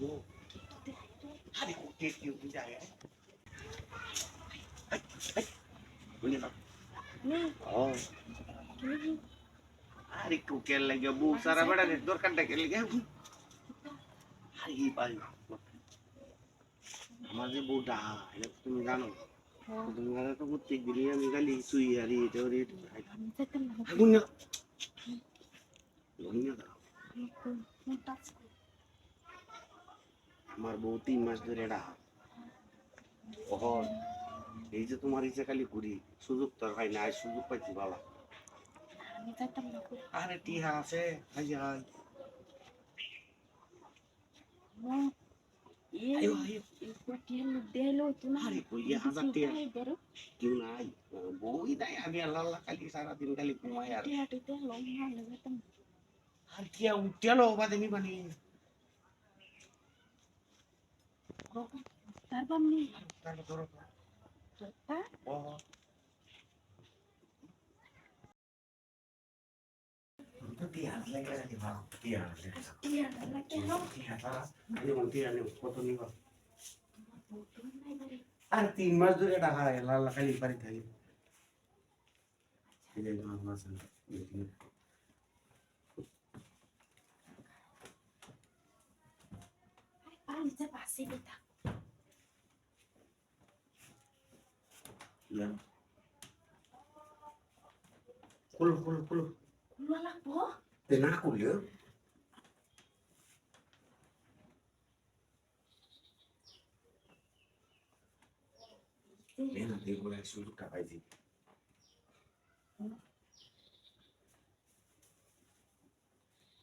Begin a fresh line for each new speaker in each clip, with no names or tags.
তো আরে কোটে কিউ কি যায় বুঝলি না ও আরে কোকে লাগে বউ সারা বড় দরকারটা কে লাগে আরে এই পাই আমার যে বউটা এটা তুমি জানো তুমি জানো তো প্রত্যেক দিনই আমি খালি শুই আর এটা ওরে আগুন না আমার বউ 3 মাস ধরে এটা এই যে তোমার ইচ্ছে খালি ঘুরি সুযোগ তো হয় না সুযোগ পাইছি ভালো আরে টিহা আছে হাই হাই আরে কই 1000 টিয়া কেউ নাই বউই নাই আমি আল্লাহ আল্লাহ খালি সারাদিন খালি ঘুমাই আর আর কি উঠলো বাদে নি বানি তারপর ধরো ও টিয়া লাগে রে বাবা টিয়া লাগে কত নিবা আর 3 মাস ধরে টাকা আল্লাহ আল্লাহ খালি পারি থাকি এই যে মাছ
Alisa pasti kita.
Ya. Kul.
Kulu anak po?
Tenang aku ya. Ini nanti boleh suruh kapai sih.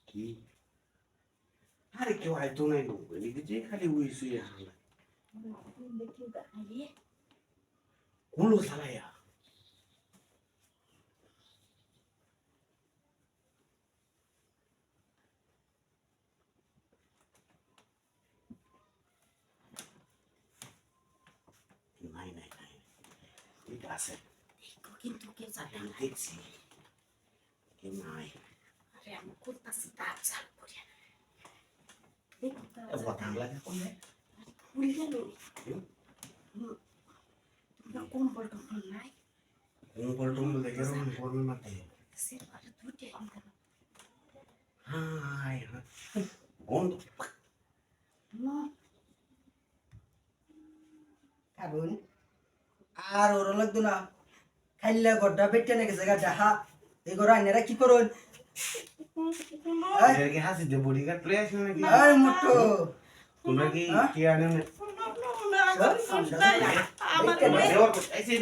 Ki. Hari kau itu nih dong. Ini kerja kali uisu ya. Kulu salah ya. নাই. Ini আছে।
কিন্তু কে জানে
আমি দেখছি। কে নাই।
আরে আমি করতেছি তার চাল করে দেখো
কথা লাগে কোনে
ভুল গেল না কম্বল টম্বল নাই
কম্বল টম্বল দেখে রকম করবে মাঠে
সে আর দুটে
হাই গন্ধ
না
কারণ আর ওর লাগতো না খাইলা গড্ডা পেটে নাকি জায়গা যাহা এই গড় আইনারা কি করুন
এর হাসি দে বডি কাট প্লেস নাকি
আরে মোটো
তোমরা কি আনে
আমার
এই সেই